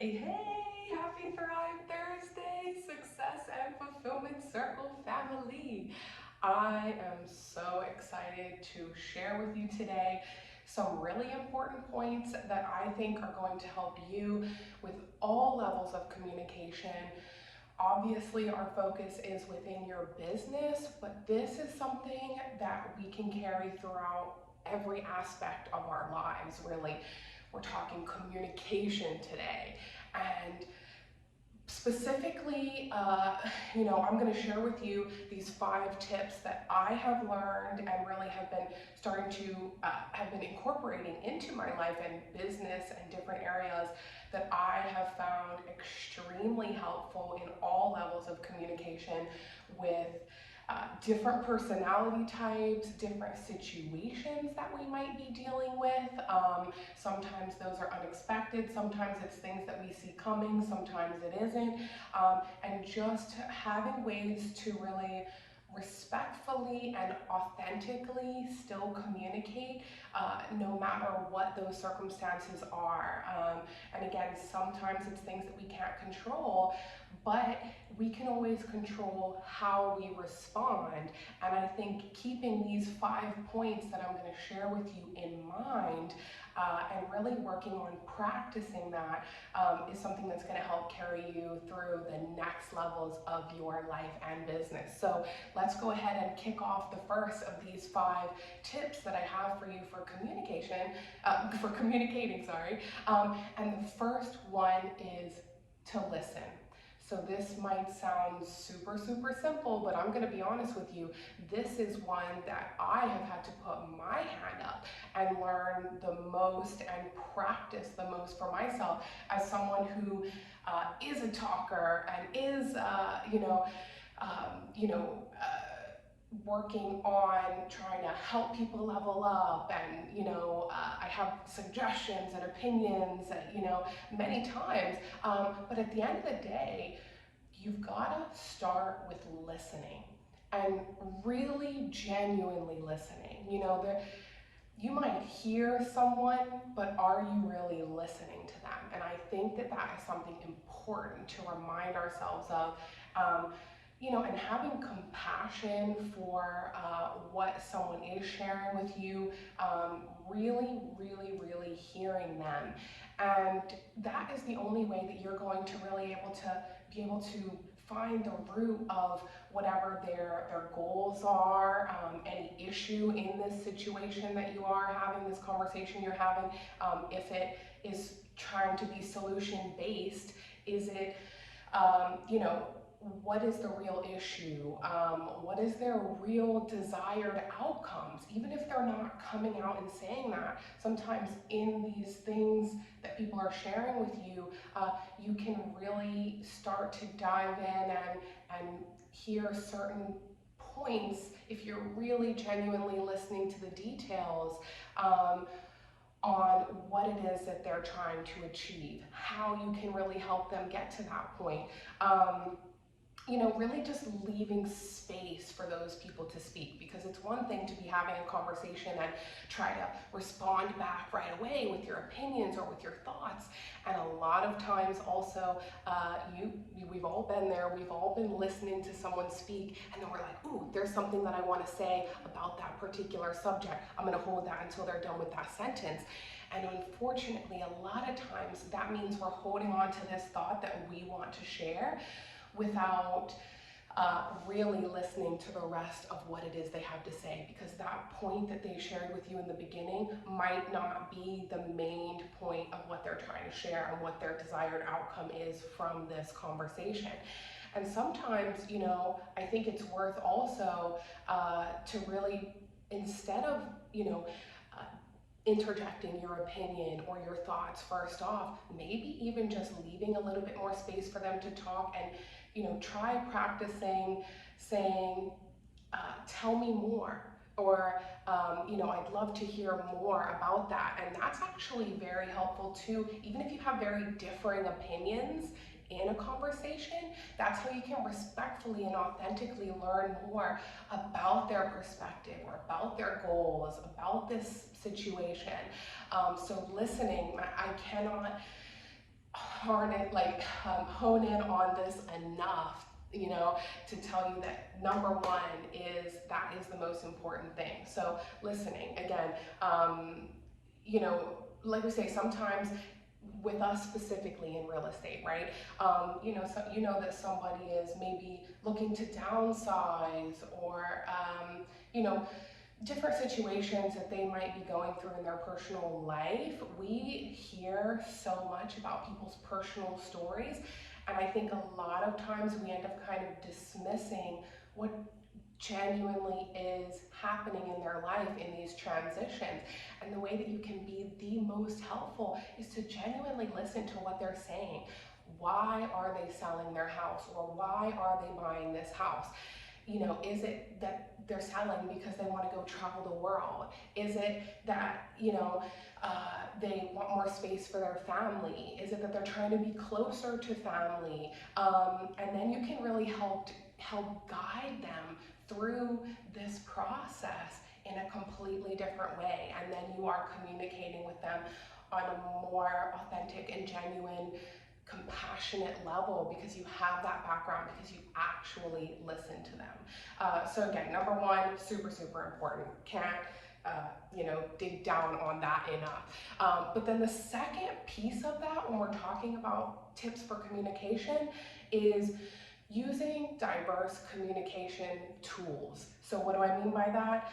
Hey, hey, happy Thrive Thursday, Success and Fulfillment Circle family. I am so excited to share with you today some really important points that I think are going to help you with all levels of communication. Obviously, our focus is within your business, but this is something that we can carry throughout every aspect of our lives, really. We're talking communication today. And specifically, I'm going to share with you these 5 tips that I have learned and really have been starting to have been incorporating into my life and business and different areas that I have found extremely helpful in all levels of communication with different personality types, different situations that we might be dealing with. Sometimes those are unexpected, sometimes it's things that we see coming, sometimes it isn't. And just having ways to really respectfully and authentically still communicate no matter what those circumstances are. And again, sometimes it's things that we can't control, but we can always control how we respond. And I think keeping these 5 points that I'm going to share with you in mind and really working on practicing that is something that's going to help carry you through the next levels of your life and business. So let's go ahead and kick off the first of these 5 tips that I have for you for communication, for communicating, sorry. And the first one is to listen. So this might sound super, super simple, but I'm going to be honest with you. This is one that I have had to put my hand up and learn the most and practice the most for myself as someone who is a talker and is, you know, working on trying to help people level up, and I have suggestions and opinions, many times, but at the end of the day, you've got to start with listening and really genuinely listening. You might hear someone, but are you really listening to them? And I think that that is something important to remind ourselves of. And having compassion for what someone is sharing with you, really, really, really hearing them. And that is the only way that you're going to really be able to find the root of whatever their goals are, any issue in this situation that you are having, this conversation you're having. If it is trying to be solution based, is it, what is the real issue? What is their real desired outcomes? Even if they're not coming out and saying that, sometimes in these things that people are sharing with you, you can really start to dive in and hear certain points if you're really genuinely listening to the details. On what it is that they're trying to achieve, how you can really help them get to that point. Really just leaving space for those people to speak, because it's one thing to be having a conversation and try to respond back right away with your opinions or with your thoughts. And a lot of times also, we've all been there, we've all been listening to someone speak, and then we're like, ooh, there's something that I want to say about that particular subject. I'm going to hold that until they're done with that sentence. And unfortunately, a lot of times that means we're holding on to this thought that we want to share without really listening to the rest of what it is they have to say, because that point that they shared with you in the beginning might not be the main point of what they're trying to share and what their desired outcome is from this conversation. And sometimes, I think it's worth also to really, instead of, interjecting your opinion or your thoughts first off, maybe even just leaving a little bit more space for them to talk, and try practicing saying, tell me more, or I'd love to hear more about that. And that's actually very helpful too. Even if you have very differing opinions in a conversation, that's how you can respectfully and authentically learn more about their perspective or about their goals, about this situation. So listening, I cannot hone in on this enough, to tell you that number one is that is the most important thing. So listening again, you know, like we say, sometimes with us specifically in real estate, right? So you know that somebody is maybe looking to downsize, or you know, different situations that they might be going through in their personal life. We hear so much about people's personal stories, and I think a lot of times we end up kind of dismissing what genuinely is happening in their life in these transitions. And the way that you can be the most helpful is to genuinely listen to what they're saying. Why are they selling their house, or why are they buying this house? Is it that they're selling because they want to go travel the world? Is it that, they want more space for their family? Is it that they're trying to be closer to family? And then you can really help guide them through this process in a completely different way. And then you are communicating with them on a more authentic and genuine, compassionate level, because you have that background, because you actually listen to them. So again, number one, super, super important. Can't dig down on that enough. But then the second piece of that, when we're talking about tips for communication, is using diverse communication tools. So what do I mean by that?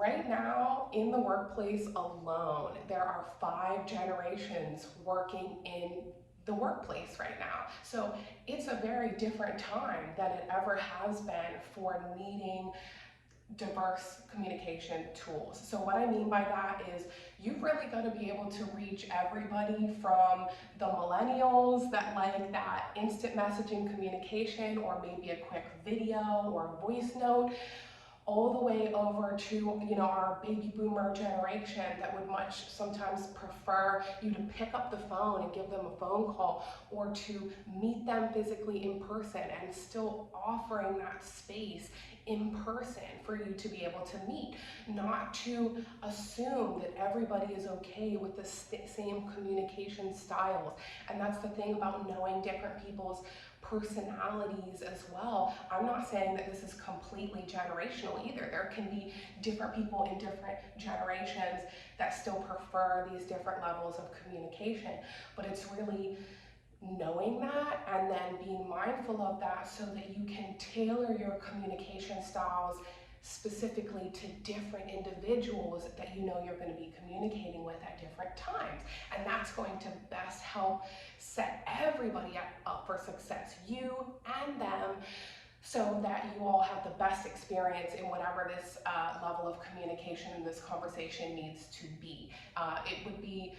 Right now, in the workplace alone, there are 5 generations working in the workplace right now. So it's a very different time than it ever has been for needing diverse communication tools. So what I mean by that is you've really got to be able to reach everybody from the millennials that like that instant messaging communication, or maybe a quick video or a voice note, all the way over to our baby boomer generation that would much sometimes prefer you to pick up the phone and give them a phone call, or to meet them physically in person, and still offering that space in person for you to be able to meet, not to assume that everybody is okay with the same communication styles. And that's the thing about knowing different people's personalities as well. I'm not saying that this is completely generational either. There can be different people in different generations that still prefer these different levels of communication, but it's really knowing that and then being mindful of that, so that you can tailor your communication styles specifically to different individuals that you're going to be communicating with at different times. And that's going to best help set everybody up for success, you and them, so that you all have the best experience in whatever this level of communication in this conversation needs to be. It would be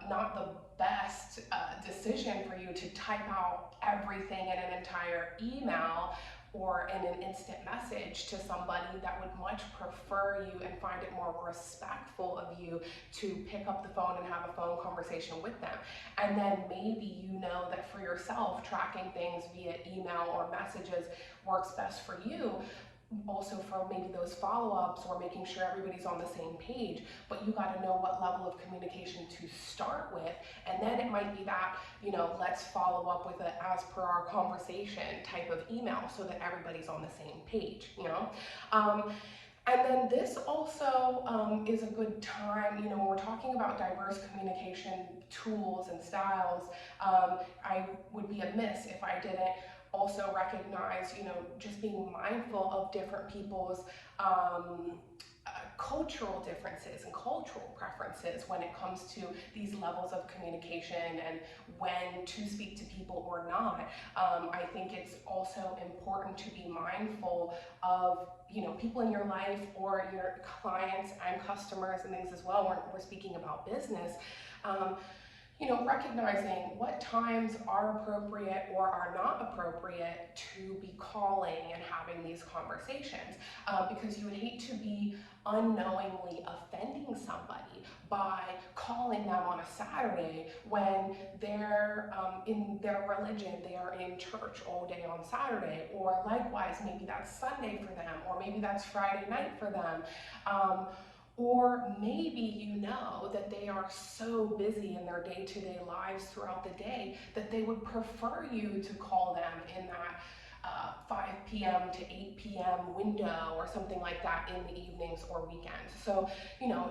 not the best decision for you to type out everything in an entire email or in an instant message to somebody that would much prefer you and find it more respectful of you to pick up the phone and have a phone conversation with them. And then maybe that for yourself, tracking things via email or messages works best for you, also for maybe those follow-ups or making sure everybody's on the same page. But you got to know what level of communication to start with, and then it might be that let's follow up with a as per our conversation type of email, so that everybody's on the same page. And then this also is a good time, when we're talking about diverse communication tools and styles. I would be amiss if I didn't also recognize, just being mindful of different people's cultural differences and cultural preferences when it comes to these levels of communication and when to speak to people or not. I think it's also important to be mindful of people in your life, or your clients and customers and things as well, when we're speaking about business. Recognizing what times are appropriate or are not appropriate to be calling and having these conversations, because you would hate to be unknowingly offending somebody by calling them on a Saturday when they're in their religion, they are in church all day on Saturday, or likewise, maybe that's Sunday for them, or maybe that's Friday night for them. Or maybe you know that they are so busy in their day-to-day lives throughout the day that they would prefer you to call them in that 5 p.m. to 8 p.m. window or something like that in the evenings or weekends. So,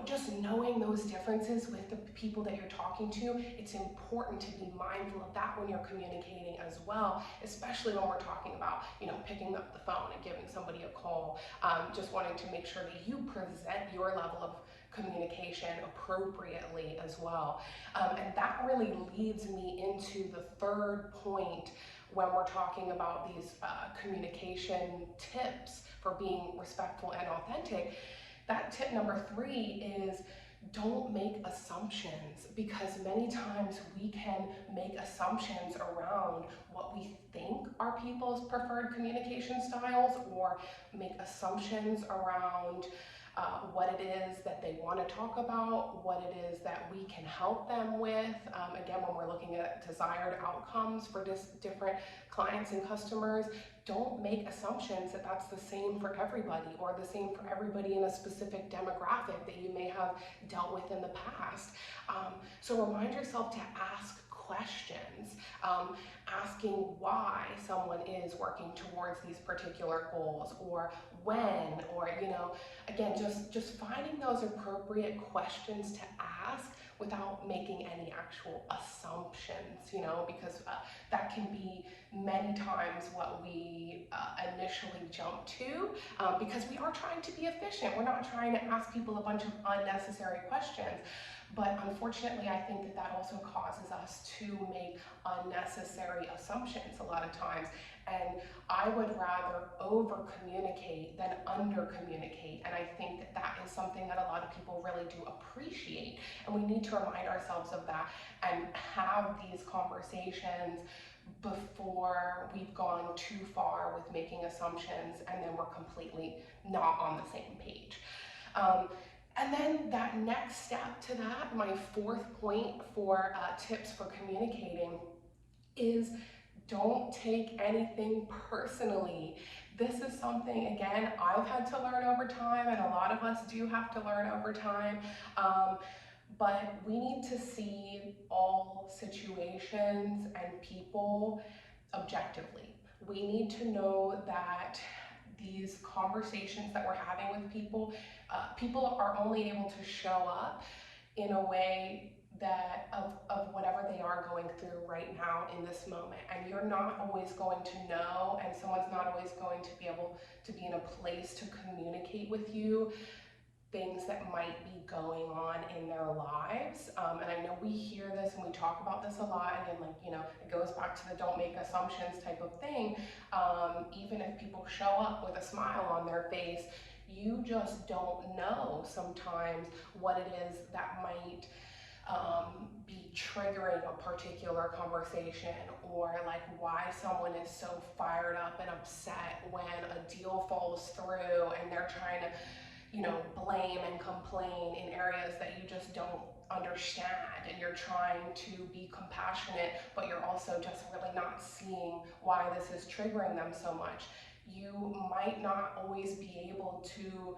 just knowing those differences with the people that you're talking to, it's important to be mindful of that when you're communicating as well, especially when we're talking about, picking up the phone and giving somebody a call. Just wanting to make sure that you present your level of communication appropriately as well. And that really leads me into the third point when we're talking about these communication tips for being respectful and authentic. That tip number 3 is don't make assumptions, because many times we can make assumptions around what we think are people's preferred communication styles, or make assumptions around what it is that they want to talk about, what it is that we can help them with. Again, when we're looking at desired outcomes for different clients and customers, don't make assumptions that that's the same for everybody or the same for everybody in a specific demographic that you may have dealt with in the past. So remind yourself to ask questions, asking why someone is working towards these particular goals, or when, or again, just finding those appropriate questions to ask without making any actual assumptions, because that can be many times what we initially jump to, because we are trying to be efficient. We're not trying to ask people a bunch of unnecessary questions. But unfortunately, I think that that also causes us to make unnecessary assumptions a lot of times. And I would rather over communicate than under communicate. And I think that that is something that a lot of people really do appreciate. And we need to remind ourselves of that and have these conversations before we've gone too far with making assumptions and then we're completely not on the same page. And then that next step to that, my fourth point for tips for communicating, is don't take anything personally. This is something, again, I've had to learn over time, and a lot of us do have to learn over time. But we need to see all situations and people objectively. We need to know that these conversations that we're having with people, people are only able to show up in a way that of whatever they are going through right now in this moment. And you're not always going to know, and someone's not always going to be able to be in a place to communicate with you things that might be going on in their lives. And I know we hear this and we talk about this a lot. Again, it goes back to the don't make assumptions type of thing. Even if people show up with a smile on their face, you just don't know sometimes what it is that might be triggering a particular conversation, or like why someone is so fired up and upset when a deal falls through and they're trying to blame and complain in areas that you just don't understand, and you're trying to be compassionate, but you're also just really not seeing why this is triggering them so much. You might not always be able to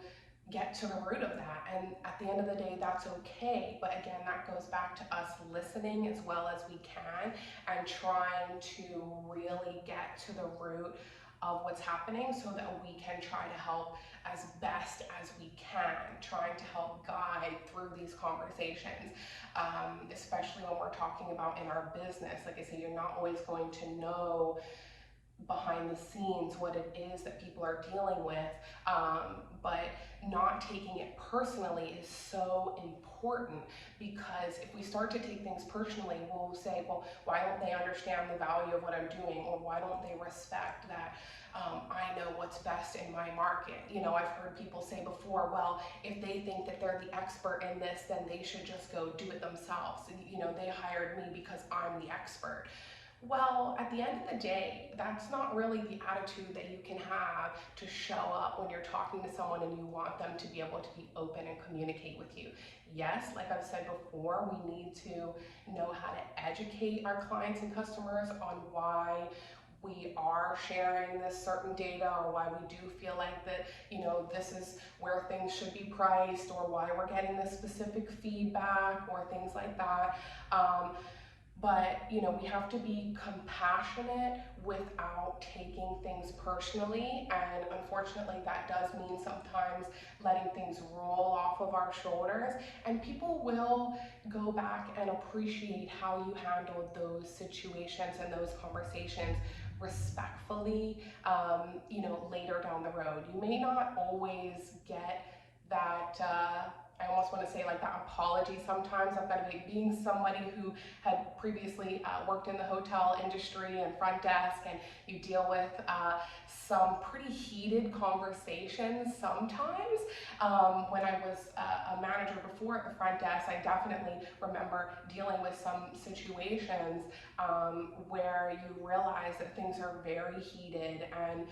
get to the root of that, and at the end of the day, that's okay. But again, that goes back to us listening as well as we can and trying to really get to the root of what's happening so that we can try to help as best as we can, trying to help guide through these conversations, especially when we're talking about in our business. Like I said, you're not always going to know behind the scenes what it is that people are dealing with, but not taking it personally is so important, because if we start to take things personally, we'll say, well, why don't they understand the value of what I'm doing, or why don't they respect that I know what's best in my market. I've heard people say before, well, if they think that they're the expert in this, then they should just go do it themselves. They hired me because I'm the expert. Well, at the end of the day, that's not really the attitude that you can have to show up when you're talking to someone and you want them to be able to be open and communicate with you. Yes, like I've said before, we need to know how to educate our clients and customers on why we are sharing this certain data, or why we do feel like that, this is where things should be priced, or why we're getting this specific feedback, or things like that. But we have to be compassionate without taking things personally, and unfortunately that does mean sometimes letting things roll off of our shoulders, and people will go back and appreciate how you handled those situations and those conversations respectfully, later down the road. You may not always get that, I almost want to say like that apology sometimes. I've got to be, being somebody who had previously worked in the hotel industry and front desk, and you deal with some pretty heated conversations sometimes. When I was a manager before at the front desk, I definitely remember dealing with some situations where you realize that things are very heated, and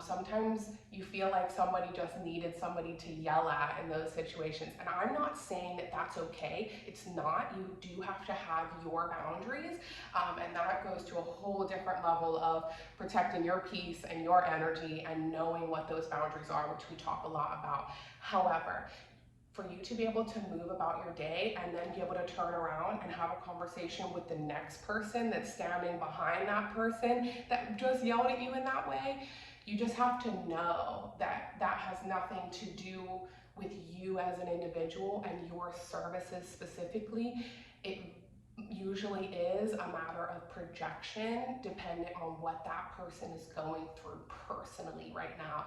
sometimes you feel like somebody just needed somebody to yell at in those situations. And I'm not saying that that's okay. It's not. You do have to have your boundaries, and that goes to a whole different level of protecting your peace and your energy and knowing what those boundaries are, which we talk a lot about. However, for you to be able to move about your day and then be able to turn around and have a conversation with the next person that's standing behind that person that just yelled at you in that way, you just have to know that that has nothing to do with you as an individual and your services specifically. It usually is a matter of projection depending on what that person is going through personally right now.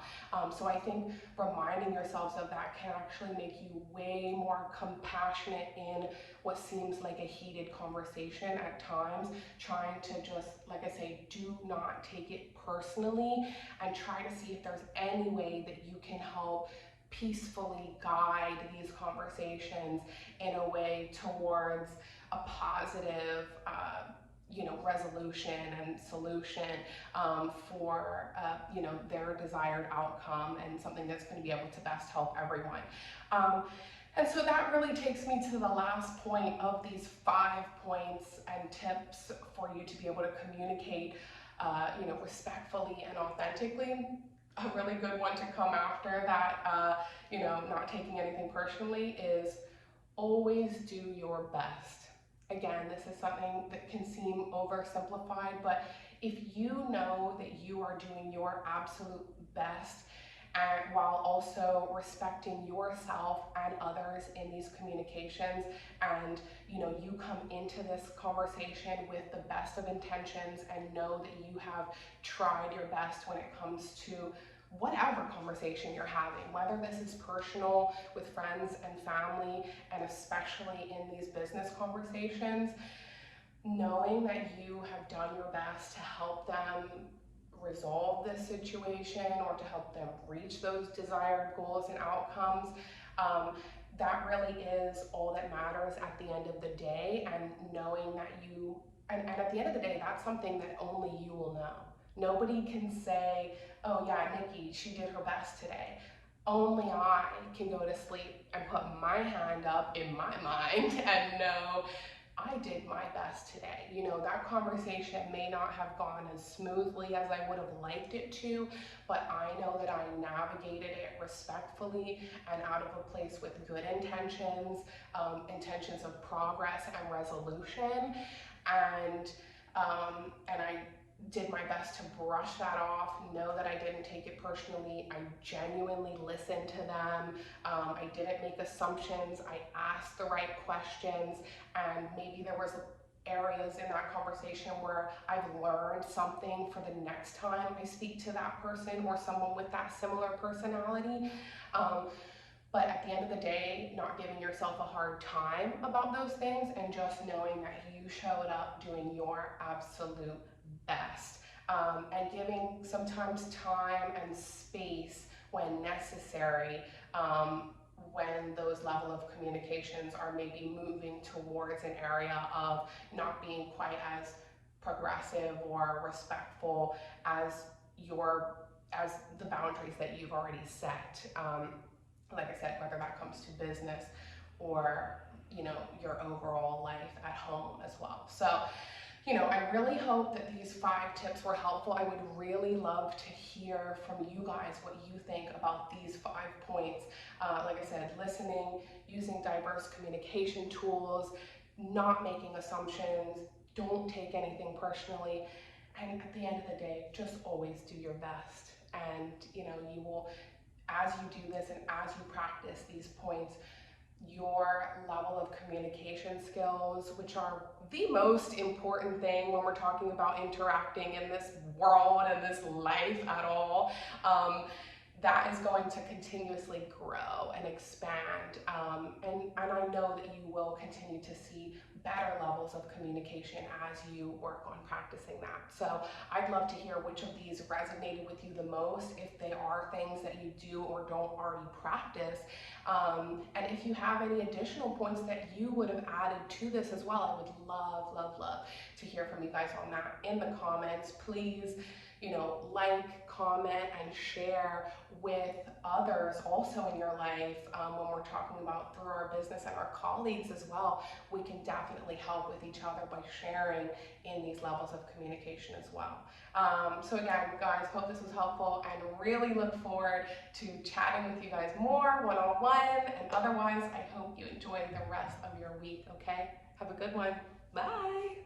So I think reminding yourselves of that can actually make you way more compassionate in what seems like a heated conversation at times, trying to just, like I say, do not take it personally, and try to see if there's any way that you can help peacefully guide these conversations in a way towards a positive, resolution and solution for, their desired outcome, and something that's going to be able to best help everyone. And so that really takes me to the last point of these 5 points and tips for you to be able to communicate, respectfully and authentically. A really good one to come after that, not taking anything personally, is always do your best. Again, this is something that can seem oversimplified, but if you know that you are doing your absolute best, and while also respecting yourself and others in these communications, and you come into this conversation with the best of intentions and know that you have tried your best when it comes to whatever conversation you're having, whether this is personal with friends and family, and especially in these business conversations, knowing that you have done your best to help them resolve this situation or to help them reach those desired goals and outcomes, that really is all that matters at the end of the day. And knowing that and at the end of the day, that's something that only you will know. Nobody can say, oh yeah, Nikki, she did her best today. Only I can go to sleep and put my hand up in my mind and know I did my best today. That conversation may not have gone as smoothly as I would have liked it to, but I know that I navigated it respectfully and out of a place with good intentions, intentions of progress and resolution. And I did my best to brush that off, know that I didn't take it personally. I genuinely listened to them. I didn't make assumptions. I asked the right questions, and maybe there was areas in that conversation where I've learned something for the next time I speak to that person or someone with that similar personality. But at the end of the day, not giving yourself a hard time about those things, and just knowing that you showed up doing your absolute best, and giving sometimes time and space when necessary, when those level of communications are maybe moving towards an area of not being quite as progressive or respectful as the boundaries that you've already set. Like I said, whether that comes to business or your overall life at home as well. So I really hope that these 5 tips were helpful. I would really love to hear from you guys what you think about these 5 points. Like I said, listening, using diverse communication tools, not making assumptions, don't take anything personally, and at the end of the day, just always do your best. And you will, as you do this and as you practice these points, your level of communication skills, which are the most important thing when we're talking about interacting in this world and this life at all, that is going to continuously grow and expand. And I know that you will continue to see better levels of communication as you work on practicing that. So I'd love to hear which of these resonated with you the most, if they are things that you do or don't already practice. And if you have any additional points that you would have added to this as well, I would love, love, love to hear from you guys on that in the comments. Please, like, comment, and share with others also in your life. When we're talking about through our business and our colleagues as well, we can definitely help with each other by sharing in these levels of communication as well. So again, guys, hope this was helpful and really look forward to chatting with you guys more one-on-one. And otherwise, I hope you enjoy the rest of your week, okay? Have a good one. Bye.